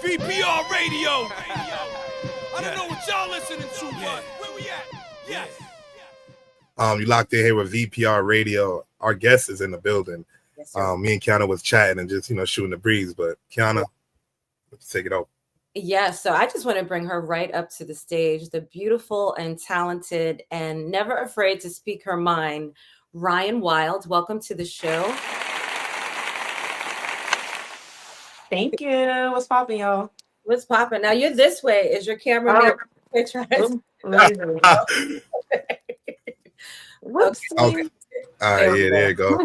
VPR Radio. I don't know what y'all listening to, but where we at? Yes. You locked in here with VPR Radio. Our guest is in the building. Yes, Me and Kiana was chatting and just, shooting the breeze. But Kiana, let's take it over. Yes, so I just want to bring her right up to the stage. The beautiful and talented and never afraid to speak her mind, Rian Wild. Welcome to the show. Thank you. What's poppin', y'all? What's poppin'? Now you're this way. Is your camera Whoops. Okay. All right, yeah, there you go.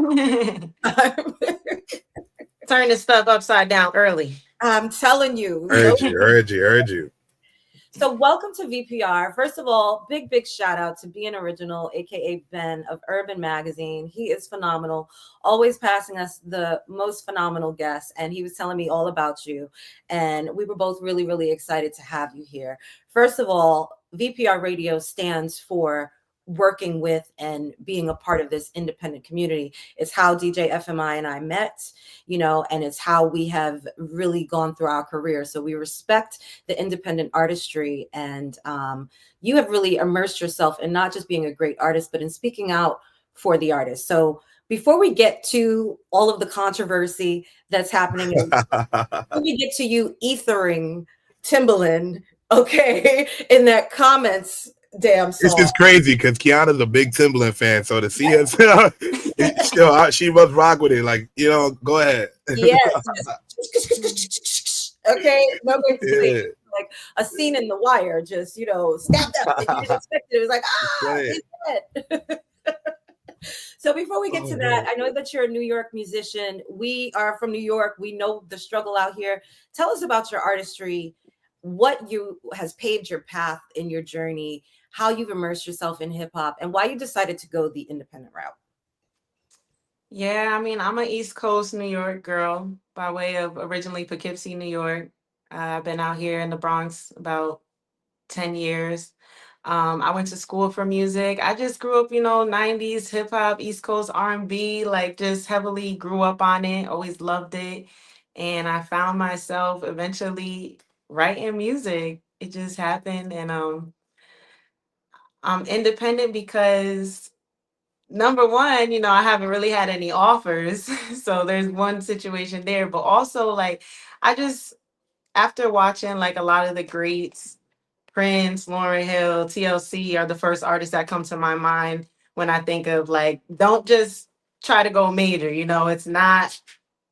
Turn this stuff upside down early. I'm telling you. Heard you. So welcome to VPR. First of all, big shout out to Being Original, aka Ben of Urban Magazine. He is phenomenal, always passing us the most phenomenal guests. And he was telling me all about you. And we were both really, really excited to have you here. First of all, VPR Radio stands for working with and being a part of this independent community. It's how DJ FMI and I met, and it's how we have really gone through our career. So we respect the independent artistry, and you have really immersed yourself in not just being a great artist, but in speaking out for the artist. So before we get to all of the controversy that's happening, before we get to you ethering Timberland, okay, in that comments damn song. This is crazy because Kiana's a big Timberland fan, so to see us, she must rock with it. Like, go ahead. Yes. Okay. Like a scene in The Wire, just snapped up. And you didn't expect it. It was like, he's dead. So before we get to that, I know that you're a New York musician. We are from New York. We know the struggle out here. Tell us about your artistry, what has paved your path in your journey, how you've immersed yourself in hip hop, and why you decided to go the independent route. Yeah, I'm an East Coast New York girl by way of originally Poughkeepsie, New York. I've been out here in the Bronx about 10 years. I went to school for music. I just grew up, 90s hip hop, East Coast R&B, like just heavily grew up on it, always loved it. And I found myself eventually writing music. It just happened. And I'm independent because number one, I haven't really had any offers. So there's one situation there, but also like, after watching like a lot of the greats, Prince, Lauryn Hill, TLC are the first artists that come to my mind when I think of like, don't just try to go major, it's not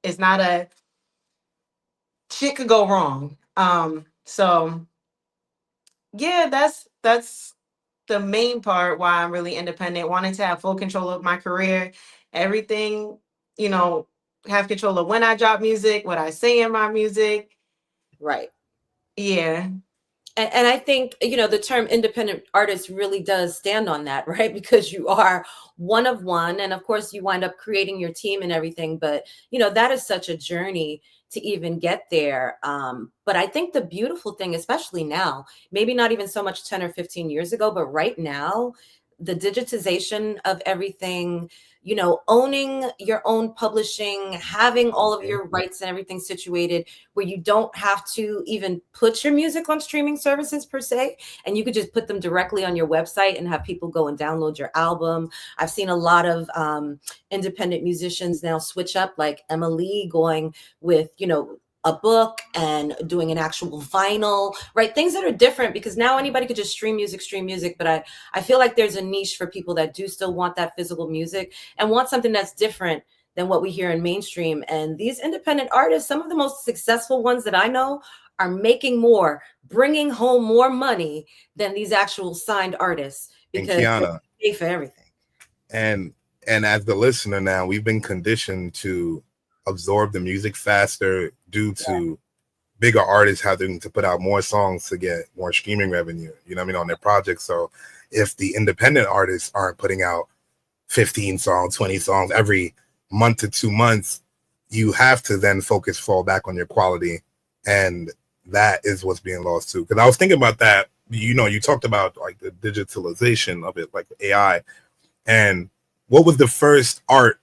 a shit could go wrong. So yeah, that's the main part why I'm really independent, wanting to have full control of my career, everything, have control of when I drop music, what I say in my music. Right. Yeah. And I think, the term independent artist really does stand on that, right? Because you are one of one. And of course, you wind up creating your team and everything. But, that is such a journey to even get there. But I think the beautiful thing, especially now, maybe not even so much 10 or 15 years ago, but right now, the digitization of everything, owning your own publishing, having all of your rights and everything situated where you don't have to even put your music on streaming services per se, and you could just put them directly on your website and have people go and download your album. I've seen a lot of independent musicians now switch up, like Emma Lee going with, a book and doing an actual vinyl, right? Things that are different because now anybody could just stream music. But I feel like there's a niche for people that do still want that physical music and want something that's different than what we hear in mainstream. And these independent artists, some of the most successful ones that I know, are making more, bringing home more money than these actual signed artists because they pay for everything. And as the listener now, we've been conditioned to absorb the music faster due to bigger artists having to put out more songs to get more streaming revenue, on their projects. So if the independent artists aren't putting out 15 songs, 20 songs every month to 2 months, you have to then fall back on your quality. And that is what's being lost too. Because I was thinking about that, you talked about like the digitalization of it, like AI. And what was the first art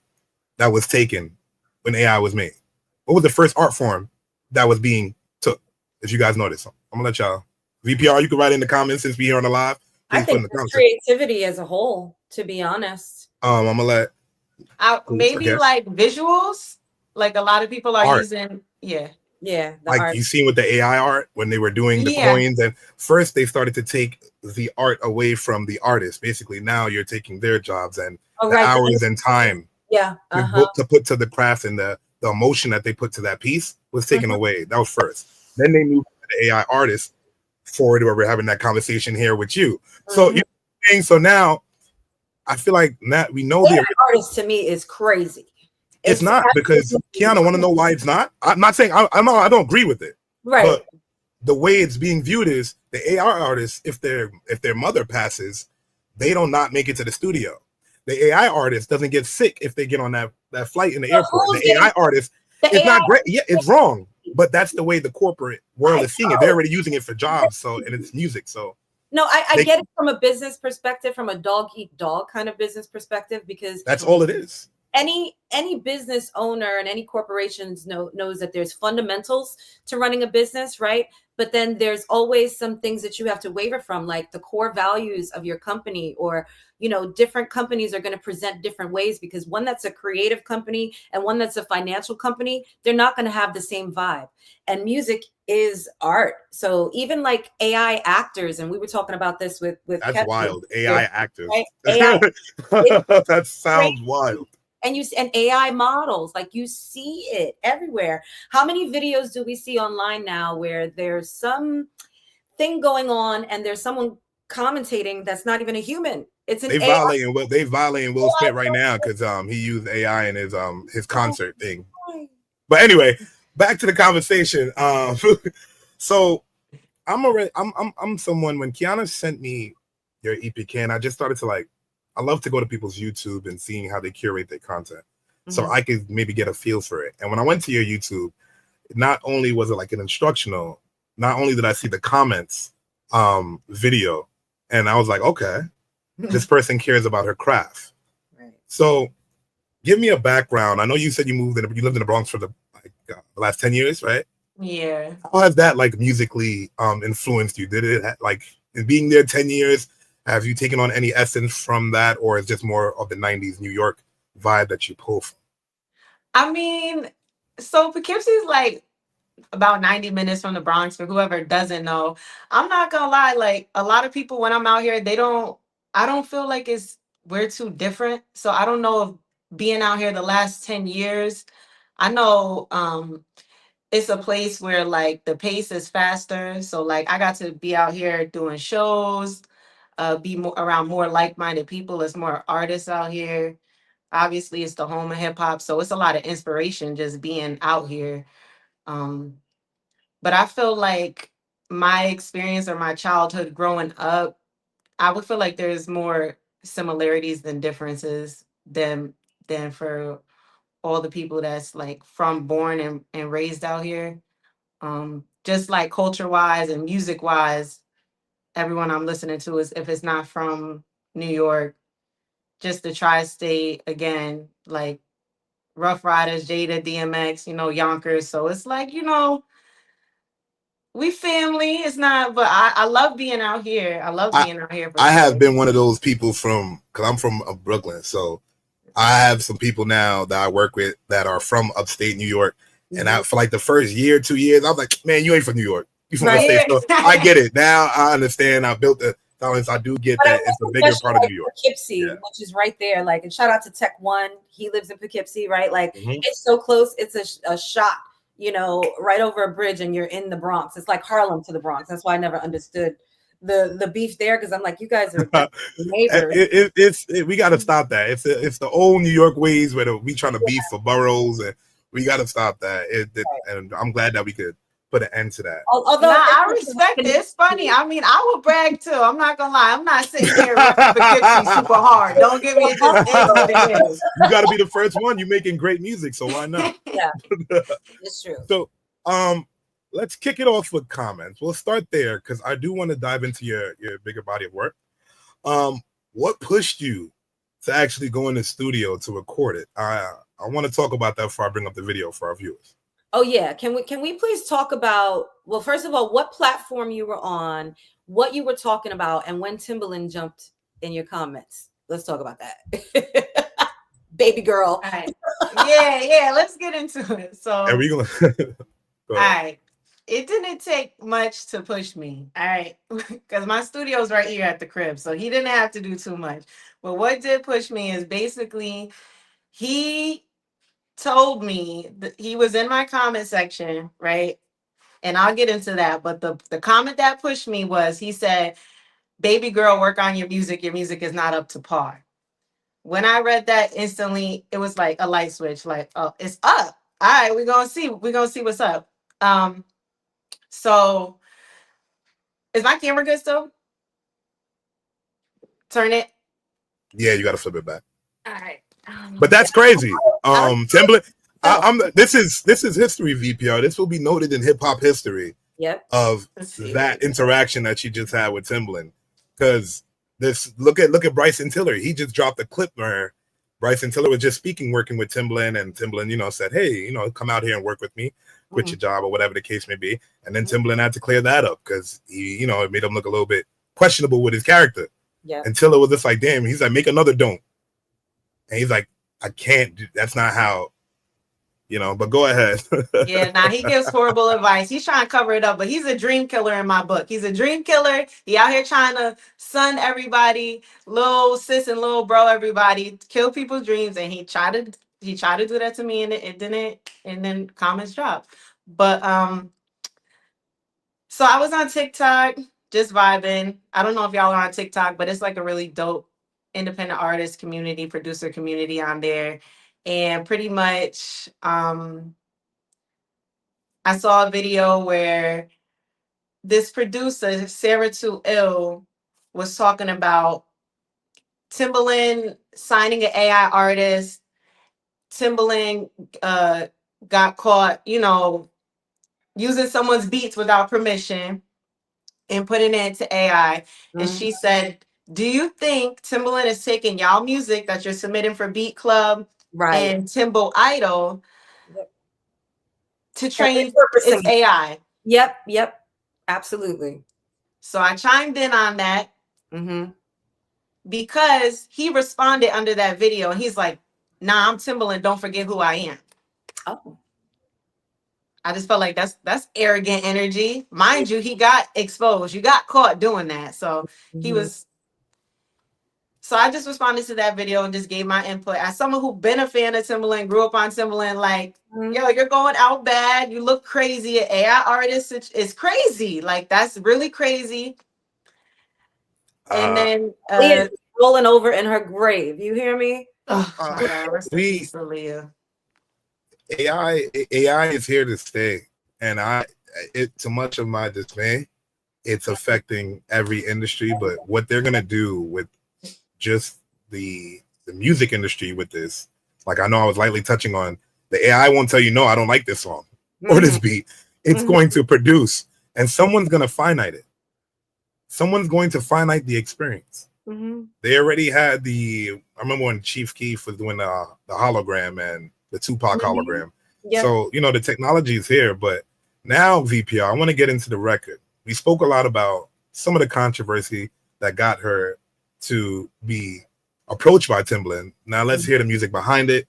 that was taken when AI was made? What was the first art form that was being took? If you guys notice, I'm gonna let y'all. VPR, you can write in the comments since we here on the live. I Please put in think the comments. creativity as a whole, to be honest. I'm gonna let maybe like visuals. Like a lot of people are art. using, the like art. You seen with the AI art when they were doing the coins, and first they started to take the art away from the artist. Basically, now you're taking their jobs and hours and time to put to the craft, and the emotion that they put to that piece was taken away. That was first. Then they moved to the AI artist forward, where we're having that conversation here with you. So so now I feel like that we know the artist to me is crazy. It's not, because Kiana, want to know why it's not? I'm not saying I don't agree with it, right? But the way it's being viewed is the AI artists, if their mother passes, they don't not make it to the studio. The AI artist doesn't get sick if they get on that flight in the airport. The AI artist, it's not great. Yeah, it's wrong, but that's the way the corporate world is seeing it. They're already using it for jobs, so, and it's music, so. No, I get it from a business perspective, from a dog eat dog kind of business perspective, because that's all it is. Any business owner and any corporations knows that there's fundamentals to running a business, right? But then there's always some things that you have to waver from, like the core values of your company, or, different companies are going to present different ways, because one that's a creative company and one that's a financial company, they're not going to have the same vibe. And music is art. So even like AI actors, and we were talking about this with that's Kevin, wild. AI actors. Right? AI, that sounds wild. And AI models, like you see it everywhere. How many videos do we see online now where there's some thing going on and there's someone commentating that's not even a human? It's an they violating Will Smith right now because he used AI in his concert thing. But anyway, back to the conversation. So I'm someone, when Kiana sent me your EPK, and I just started to I love to go to people's YouTube and seeing how they curate their content, so I could maybe get a feel for it. And when I went to your YouTube, not only was it like an instructional, not only did I see the comments video, and I was like, okay, this person cares about her craft. Right. So give me a background. I know you said you lived in the Bronx for the last 10 years, right? Yeah. How has that musically influenced you? Did it in being there 10 years? Have you taken on any essence from that, or is just more of the 90s New York vibe that you pull from? I mean, so Poughkeepsie is about 90 minutes from the Bronx, for whoever doesn't know. I'm not gonna lie, a lot of people, when I'm out here, I don't feel like we're too different. So I don't know if being out here the last 10 years, I know it's a place where the pace is faster. So I got to be out here doing shows, be more around more like-minded people. There's more artists out here. Obviously, it's the home of hip hop, so it's a lot of inspiration just being out here. But I feel like my experience or my childhood growing up, I would feel like there's more similarities than differences than for all the people that's from born and raised out here. Just culture wise and music wise, everyone I'm listening to is, if it's not from New York, just the tri-state, again, Rough Riders, Jada, DMX, Yonkers. So it's we family. It's not, but I love being out here. I love being out here. I have been one of those people because I'm from Brooklyn. So I have some people now that I work with that are from upstate New York. And for the first year, 2 years, I was like, man, you ain't from New York. You from upstate. So I get it. Now I understand. I built the tolerance. I do get that it's a bigger part of New York. Poughkeepsie, which is right there. And shout out to Tech One. He lives in Poughkeepsie, right? It's so close. It's a shot, right over a bridge, and you're in the Bronx. It's like Harlem to the Bronx. That's why I never understood the beef there, because I'm like, you guys are neighbors. We got to stop that. It's the old New York ways where we trying to beef for boroughs, and we got to stop that. And I'm glad that we could put an end to that. Although I respect it. It's funny. I mean, I will brag too. I'm not gonna lie. I'm not sitting here ripping Poughkeepsie super hard. Don't give me just You got to be the first one. You're making great music, so why not? Yeah, it's true. So, let's kick it off with comments. We'll start there because I do want to dive into your bigger body of work. What pushed you to actually go in the studio to record it? I want to talk about that before I bring up the video for our viewers. Oh yeah. Can we please talk about, well, first of all, what platform you were on, what you were talking about, and when Timberland jumped in your comments? Let's talk about that. Baby girl. All right. Yeah, let's get into it. So Are we gonna all right. It didn't take much to push me. All right. Because my studio's right here at the crib. So he didn't have to do too much. But what did push me is basically he told me that he was in my comment section, right? And I'll get into that. But the comment that pushed me was he said, "Baby girl, work on your music. Your music is not up to par." When I read that instantly, it was like a light switch, like, oh, it's up. All right, we're gonna see what's up. So is my camera good still? Turn it. Yeah, you gotta flip it back. All right. But that's crazy. Timberland. This is history, VPR. This will be noted in hip hop history. Yep. Of that interaction that you just had with Timberland. Because this look at Bryson Tiller. He just dropped a clip where Bryson Tiller was just speaking, working with Timberland, and Timberland, said, "Hey, come out here and work with me, quit your job," or whatever the case may be. And then Timberland had to clear that up because he, it made him look a little bit questionable with his character. Yeah. And Tiller was just like, "Damn," he's like, "Make another don't." And he's like, "I can't do, that's not how, but go ahead." Yeah, he gives horrible advice. He's trying to cover it up, but he's a dream killer in my book. He's a dream killer. He out here trying to son everybody, little sis and little bro, everybody, kill people's dreams. And he tried to do that to me, and it didn't, and then comments dropped. But so I was on TikTok just vibing. I don't know if y'all are on TikTok, but it's like a really dope independent artist community, producer community on there. And pretty much I saw a video where this producer, Sarah Too Ill, was talking about Timberland signing an AI artist. Timberland got caught, using someone's beats without permission and putting it into AI. And she said, "Do you think Timberland is taking y'all music that you're submitting for Beat Club and Timbo Idol to train its AI?" Yep. Absolutely. So I chimed in on that because he responded under that video and he's like, "Nah, I'm Timberland. Don't forget who I am." Oh. I just felt like that's arrogant energy. Mind you, he got exposed. You got caught doing that. So he was. So I just responded to that video and just gave my input. As someone who's been a fan of Timberland, grew up on Timberland, like, yo, you're going out bad. You look crazy. An AI artist is crazy. Like, that's really crazy. And then Leah's rolling over in her grave. You hear me? Oh my God, rest in peace, Leah. AI is here to stay, and to much of my dismay, it's affecting every industry. But what they're gonna do with just the music industry with this, like I know I was lightly touching on, the AI won't tell you, "No, I don't like this song or this beat." It's going to produce, and someone's gonna finite it. Someone's going to finite the experience. They already had I remember when Chief Keef was doing the hologram and the Tupac hologram. Yep. So, the technology is here, but now VPR, I want to get into the record. We spoke a lot about some of the controversy that got her to be approached by Timberland. Now let's hear the music behind it.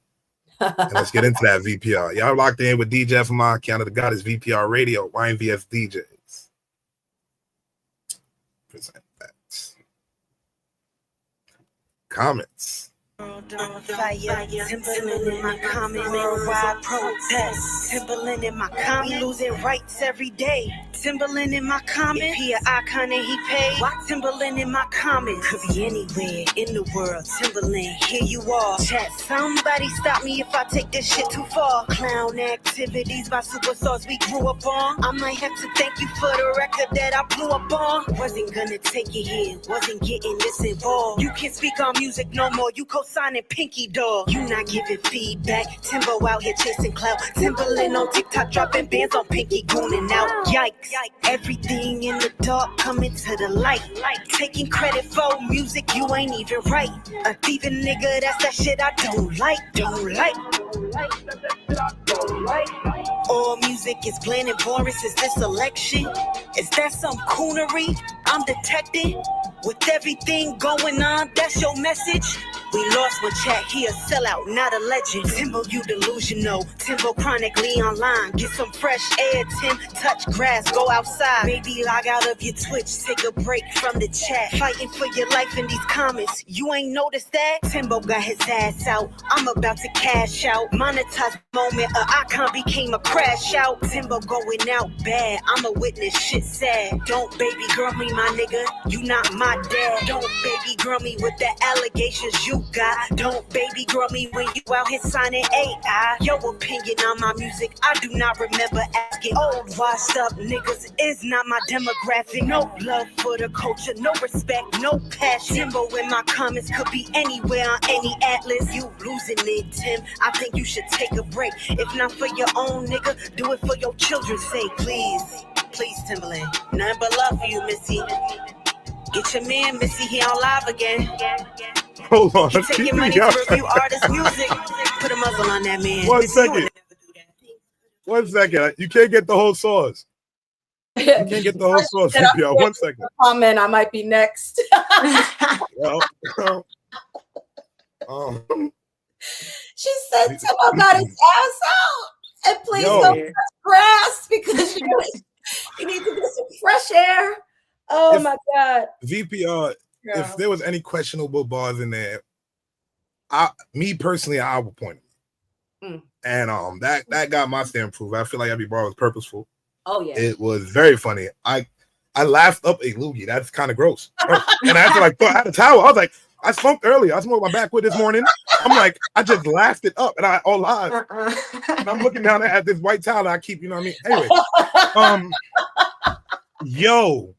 And let's get into that VPR. Y'all locked in with DJ FMI, Canada God is VPR Radio, YNVS DJs. Present that. Comments. Fire, Timberland in my comment, worldwide protest. Timberland in my comment, losing rights every day. Timberland in my comment, if he an icon and he paid. Why Timberland in my comment? Could be anywhere in the world. Timberland, here you are. Chat, somebody stop me if I take this shit too far. Clown activities by superstars we grew up on. I might have to thank you for the record that I blew up on. Wasn't gonna take it here, wasn't getting this involved. You can't speak on music no more. You co-signing Pinky Dog. You not giving feedback. Timbo out here chasing clout. Timberland on TikTok dropping bands on Pinky gooning out. Yikes. Everything in the dark coming to the light. Taking credit for music you ain't even write. A thieving nigga, that's that shit I don't like. All music is bland and boring. Is this election? Is that some coonery I'm detecting? With everything going on, that's your message? We lost one chat, he a sellout, not a legend. Timbo, you delusional. Timbo chronically online. Get some fresh air, Tim. Touch grass, go outside. Maybe log out of your Twitch, take a break from the chat. Fighting for your life in these comments. You ain't noticed that? Timbo got his ass out. I'm about to cash out. Monetize moment, a icon became a crash out. Timbo going out bad. I'm a witness, shit sad. Don't baby girl me, my nigga. You not my dad. Don't baby girl me with the allegations you got. Don't baby girl me when you out here signing AI. Your opinion on my music, I do not remember asking. Old washed up niggas is not my demographic. No love for the culture, no respect, no passion. Timbo in my comments could be anywhere on any atlas. You losing it, Tim. I think you should take a break. If not for your own nigga, do it for your children's sake. Please, Timberland. Nothing but love for you, Missy. Get your man, Missy, he on live again. Hold on. He taking money to review artist music. Put a muzzle on that man. One Missy, you second. would never do that. 1 second. You can't get the whole sauce. You can't get the whole sauce. VPR. 1 second. Comment, I might be next. Well, She said Timbo got his ass out. And please don't touch grass because you need to get some fresh air. Oh my God. VPR, if there was any questionable bars in there, me personally, I would point them. And that got my stamp proof. I feel like every bar was purposeful. Oh yeah. It was very funny. I laughed up a loogie. That's kind of gross. And I had a towel. I was like, I smoked earlier. I smoked my backwood this morning. I'm like, I just laughed it up, and I all live. And I'm looking down at this white towel that I keep. You know what I mean? Anyway, yo,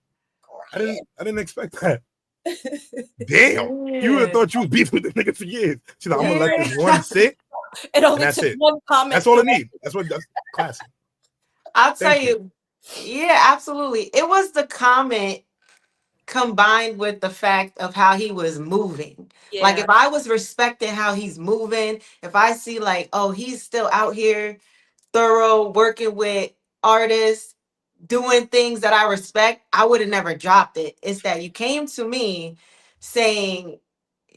I didn't expect that. Damn, you would have thought you was beefing with the niggas for years. She's like, I'm gonna let this one sit. It only took one comment. That's all it needs. That's classic. I'll tell you. Yeah, absolutely. It was the comment combined with the fact of how he was moving. Yeah. Like if I was respecting how he's moving, if I see like, oh, he's still out here thorough working with artists, doing things that I respect, I would have never dropped it. It's that you came to me saying,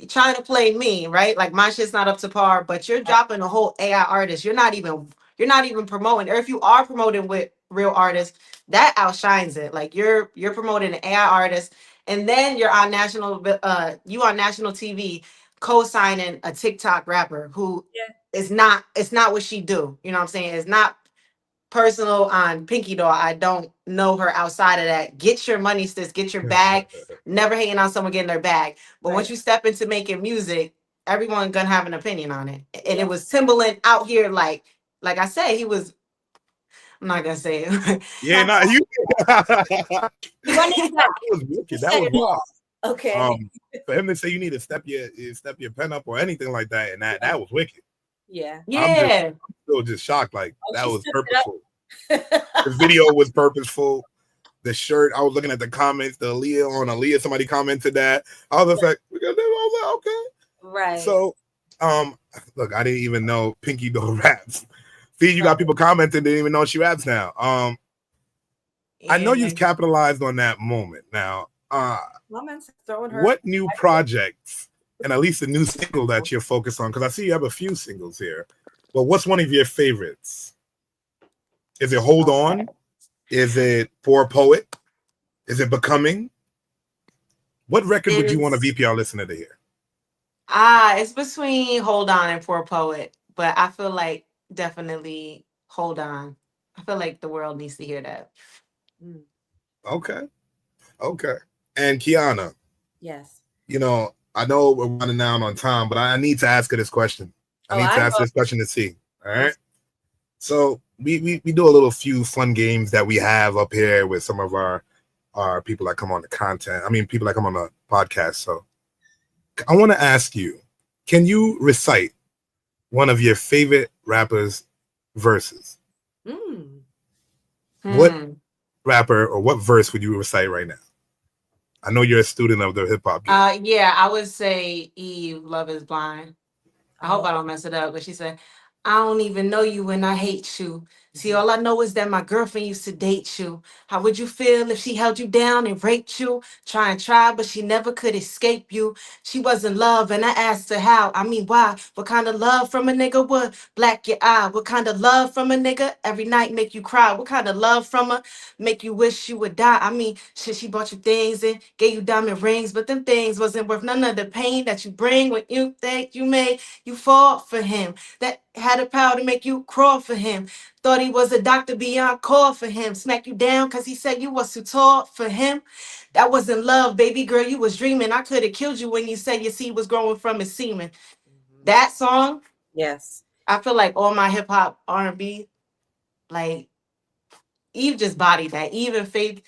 trying to play me, right? Like my shit's not up to par, but you're dropping a whole AI artist. You're not even promoting, or if you are promoting with real artists, that outshines it. Like you're promoting an AI artist, and then you're on national TV co-signing a TikTok rapper who it's not what she do. You know what I'm saying? It's not personal on Pinky Doll. I don't know her outside of that. Get your money, sis. Get your bag. Never hating on someone getting their bag. But once you step into making music, everyone gonna have an opinion on it. And it was Timberland out here, like I said, he was. I'm not gonna say it. Yeah, no, you. That was wicked. That was wild. Okay. For him to say you need to step your pen up or anything like that, and that was wicked. Yeah. I'm still just shocked. Like that was purposeful. The video was purposeful. The shirt. I was looking at the comments. The Aaliyah. Somebody commented that. I was just like, okay. Right. So, look, I didn't even know Pinky Doll raps. See, you got people commenting, didn't even know she raps now. I know you've capitalized on that moment. Now, what new projects and at least a new single that you're focused on? Because I see you have a few singles here. But what's one of your favorites? Is it Hold On? Is it Poor Poet? Is it Becoming? What record would you want a VPR listener to hear? It's between Hold On and Poor Poet. But I feel like definitely Hold On. I feel like the world needs to hear that. Okay. And Kiana. Yes. You know, I know we're running down on time, but I need to ask her this question. I need to ask this question to see. All right. So we do a little few fun games that we have up here with some of our people that come on the content. I mean, people that come on the podcast. So I want to ask you, can you recite one of your favorite rappers' verses? What rapper or what verse would you recite right now? I know you're a student of the hip hop game. Yeah, I would say Eve, Love is Blind. I hope I don't mess it up, but she said, I don't even know you when I hate you. See, all I know is that my girlfriend used to date you. How would you feel if she held you down and raped you? Try, but she never could escape you. She was in love, and I asked her how. I mean, why? What kind of love from a nigga would black your eye? What kind of love from a nigga every night make you cry? What kind of love from her make you wish you would die? I mean, shit, she bought you things and gave you diamond rings, but them things wasn't worth none of the pain that you bring when you think you made you fall for him. That had the power to make you crawl for him. Thought he was a doctor beyond call for him. Smack you down because he said you was too tall for him. That wasn't love, baby girl. You was dreaming. I could have killed you when you said your seed was growing from his semen. That song, Yes. I feel like all my hip hop R&B, like Eve just bodied that. Even Faith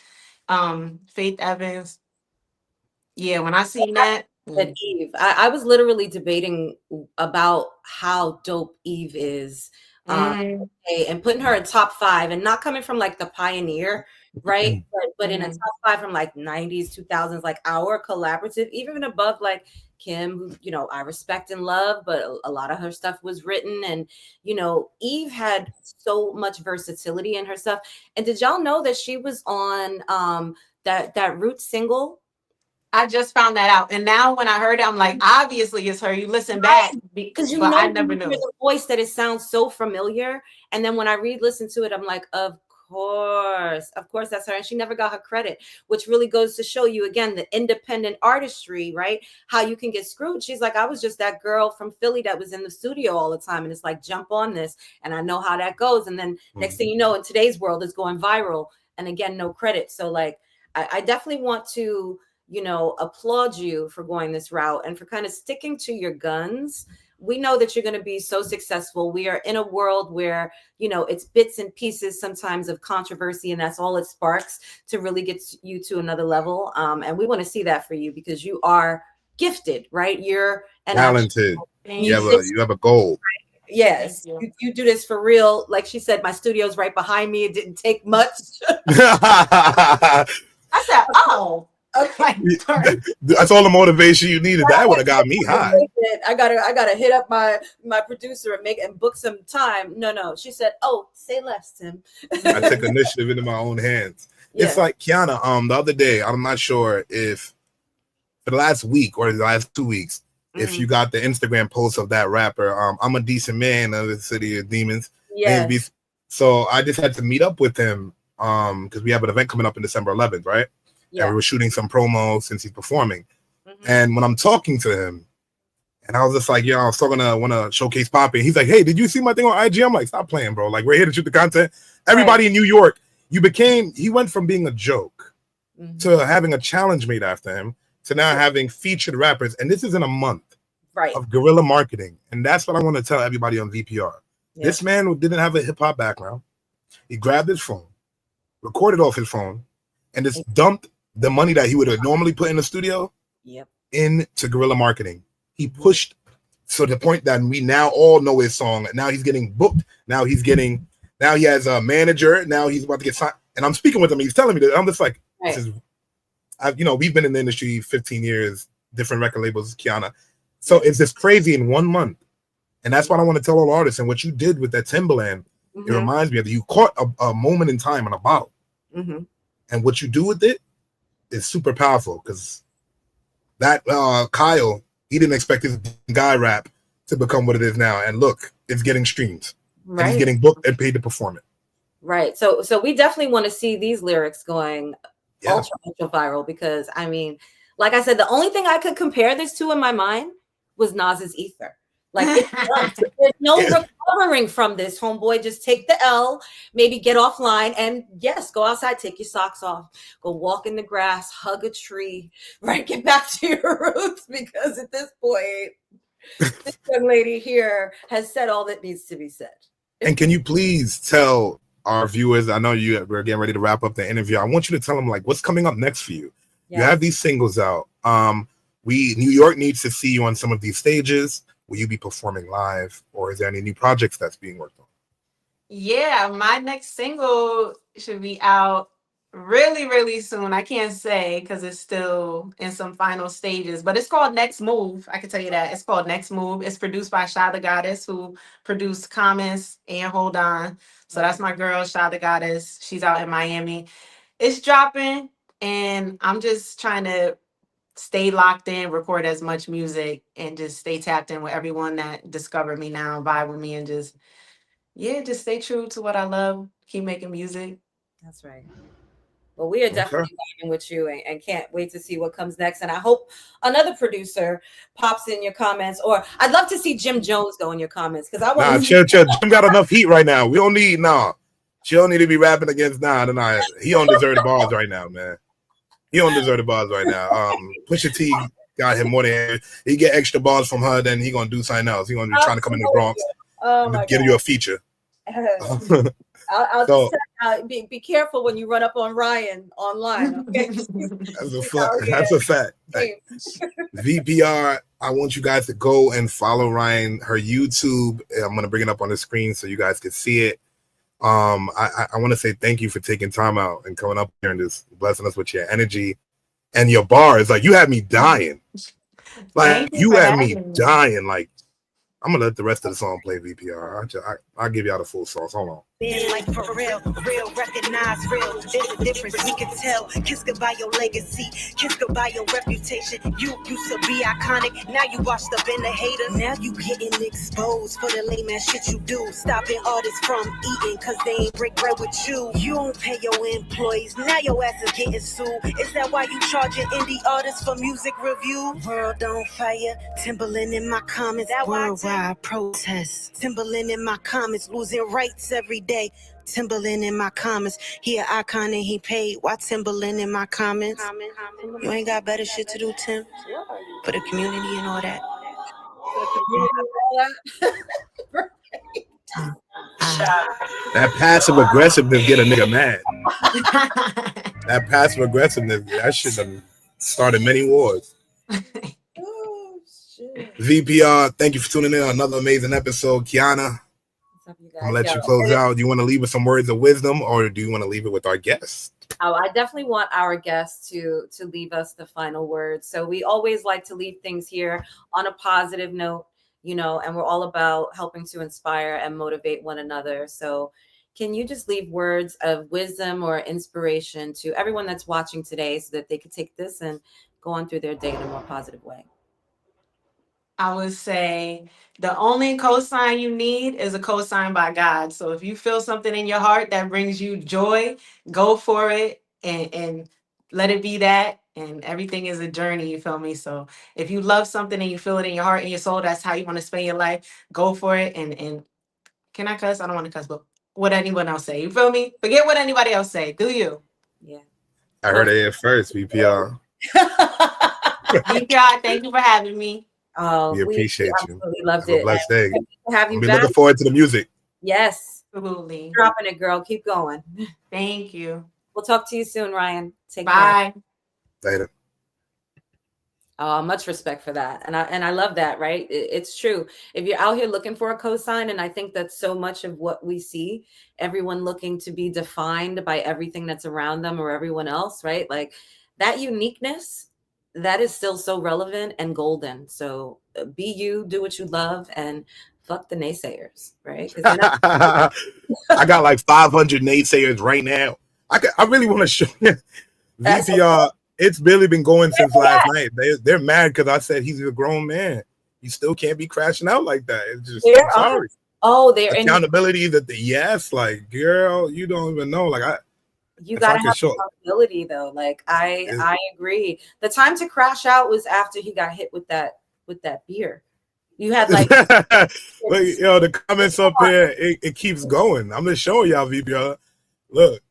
Evans. Yeah, when I seen that. But Eve, I was literally debating about how dope Eve is. And putting her in top 5 and not coming from like the pioneer, right? But in a top 5 from like 90s, 2000s, like our collaborative, even above like Kim, who, you know, I respect and love, but a lot of her stuff was written. And, you know, Eve had so much versatility in her stuff. And did y'all know that she was on that Roots single? I just found that out, and now when I heard it, I'm like, obviously it's her. You listen back because you but know I never you hear knew the voice that it sounds so familiar, and then when I listen to it, I'm like, of course that's her, and she never got her credit, which really goes to show you again the independent artistry, right? How you can get screwed. She's like, I was just that girl from Philly that was in the studio all the time, and it's like, jump on this, and I know how that goes, and then next thing you know, in today's world, it's going viral, and again, no credit. So like, I definitely want to, you know, applaud you for going this route and for kind of sticking to your guns. We know that you're going to be so successful. We are in a world where, you know, it's bits and pieces sometimes of controversy, and that's all it sparks to really get you to another level. And we want to see that for you because you are gifted, right? You're talented. You have a goal. Yes, you do this for real. Like she said, my studio's right behind me. It didn't take much. I said, oh. Okay. That's all the motivation you needed. That would have got me high. I gotta hit up my producer and book some time. No. She said, "Oh, say less, Tim." I took initiative into my own hands. Yeah. It's like Kiana. The other day, I'm not sure if for the last week or the last 2 weeks, if you got the Instagram post of that rapper. I'm a decent man of the city of demons. Yeah. So I just had to meet up with him because we have an event coming up in December 11th, right? Yeah. And we were shooting some promo since he's performing. And when I'm talking to him, and I was just like, I was talking to want to showcase Poppy. He's like, hey, did you see my thing on IG? I'm like, stop playing, bro. Like, we're here to shoot the content. Everybody in New York, he went from being a joke to having a challenge made after him to now having featured rappers. And this is in a month of guerrilla marketing. And that's what I want to tell everybody on VPR. Yeah. This man didn't have a hip hop background. He grabbed his phone, recorded off his phone, and just dumped the money that he would have normally put in the studio into guerrilla marketing. He pushed to the point that we now all know his song. Now he's getting booked. Now he has a manager. Now he's about to get signed. And I'm speaking with him. He's telling me that. I'm just like, we've been in the industry 15 years, different record labels, Kiana. So it's just crazy in 1 month. And that's what I want to tell all artists. And what you did with that Timberland, it reminds me of that you caught a moment in time in a bottle. And what you do with it is super powerful because that Kyle, he didn't expect his guy rap to become what it is now. And look, it's getting streams. Right. And he's getting booked and paid to perform it. Right. So we definitely want to see these lyrics going ultra viral because, I mean, like I said, the only thing I could compare this to in my mind was Nas's Ether. Like, there's no recovering from this, homeboy. Just take the L, maybe get offline, and yes, go outside, take your socks off, go walk in the grass, hug a tree, right? Get back to your roots because at this point, this young lady here has said all that needs to be said. And can you please tell our viewers, I know we're getting ready to wrap up the interview. I want you to tell them like what's coming up next for you. Yes. You have these singles out. New York needs to see you on some of these stages. Will you be performing live, or is there any new projects that's being worked on? Yeah, my next single should be out Really, really soon. I can't say because it's still in some final stages, but it's called Next Move. I can tell you that. It's called Next Move. It's produced by Shy the Goddess, who produced Comments and Hold On. So that's my girl, Shy the Goddess. She's out in Miami. It's dropping, and I'm just trying to stay locked in, record as much music, and just stay tapped in with everyone that discovered me now, vibe with me, and just stay true to what I love. Keep making music. That's right. Well, we are Okay. definitely vibing with you and can't wait to see what comes next. And I hope another producer pops in your comments, or I'd love to see Jim Jones go in your comments because I want Nah, to chill. Jim got enough heat right now. We don't need She don't need to be rapping against nah. He don't deserve the bars right now, man. He don't deserve the bars right now. Pusha T got him more than he get extra bars from her, then he gonna do something else. He gonna be trying to come in the Bronx and give you a feature. I'll just tell you, be careful when you run up on Ryan online. Okay, that's a fact. Like, VPR. I want you guys to go and follow Ryan, her YouTube. I'm gonna bring it up on the screen so you guys can see it. I want to say thank you for taking time out and coming up here and just blessing us with your energy and your bars. Like, you had me dying. Like, you had me dying. Like, I'm gonna let the rest of the song play. VPR. I'll give y'all the full sauce. Hold on. Like for real, recognize real. There's a difference we can tell. Kiss goodbye your legacy, kiss goodbye your reputation. You used to be iconic, now you washed up in the haters. Now you getting exposed for the lame ass shit you do. Stopping artists from eating cause they ain't break bread with you. You don't pay your employees, now your ass is getting sued. Is that why you charging indie artists for music review? World on fire, Timberland in my comments. Worldwide protests, Timberland in my comments. Losing rights every day. Timberland in my comments. He an icon and he paid. Why Timberland in my comments? You ain't got better shit to do, Tim? For the community and all that. That passive aggressiveness get a nigga mad. That passive aggressiveness, that shit done started many wars. Oh, shit. VPR, thank you for tuning in on another amazing episode. Kiana, I'm gonna let you close out. Do you want to leave with some words of wisdom, or do you want to leave it with our guests? Oh, I definitely want our guests to leave us the final words. So we always like to leave things here on a positive note, and we're all about helping to inspire and motivate one another. So can you just leave words of wisdom or inspiration to everyone that's watching today so that they could take this and go on through their day in a more positive way? I would say the only cosign you need is a cosign by God. So if you feel something in your heart that brings you joy, go for it and let it be that. And everything is a journey, you feel me? So if you love something and you feel it in your heart and your soul, that's how you want to spend your life, go for it. And can I cuss? I don't want to cuss, but what anyone else say, you feel me? Forget what anybody else say. Do you? Yeah. I heard it here first, VPR. VPR, thank you for having me. Oh, we appreciate you. Loved Have it. a blessed day. Have you Be back. looking forward to the music. Yes. Absolutely. Dropping it, girl. Keep going. Thank you. We'll talk to you soon, Ryan. Take Bye. care. Later. Much respect for that. And I love that, right? It's true. If you're out here looking for a cosign, and I think that's so much of what we see, everyone looking to be defined by everything that's around them or everyone else, right? Like that uniqueness, that is still so relevant and golden. So be you, do what you love, and fuck the naysayers, right? I got like 500 naysayers right now. I really want to show you. VPR, it's really been going since last night. They're mad because I said he's a grown man. You still can't be crashing out like that. It's just, I'm sorry. Oh, they're accountability yes, like, girl, you don't even know. Like, you gotta have accountability though. Like I agree. The time to crash out was after he got hit with that beer. You had like the comments up here, it keeps going. I'm just showing y'all, VPR. Look,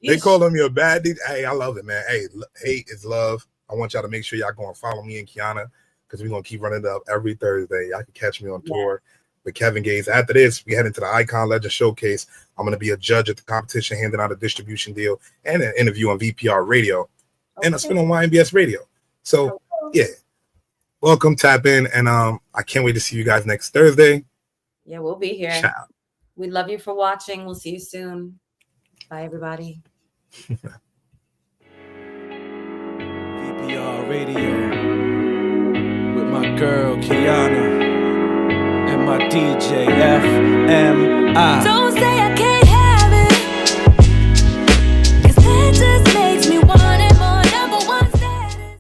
they call him your bad dude. Hey, I love it, man. Hey, hate is love. I want y'all to make sure y'all go and follow me and Kiana because we're gonna keep running it up every Thursday. Y'all can catch me on tour with Kevin Gates. After this, we head into the Icon Legend Showcase. I'm going to be a judge at the competition, handing out a distribution deal and an interview on VPR Radio and a spin on YNBS Radio. So, yeah, welcome, tap in, and I can't wait to see you guys next Thursday. Yeah, we'll be here. Ciao. We love you for watching. We'll see you soon. Bye, everybody. VPR Radio with my girl Kiana and my DJ FMI. Don't say I can't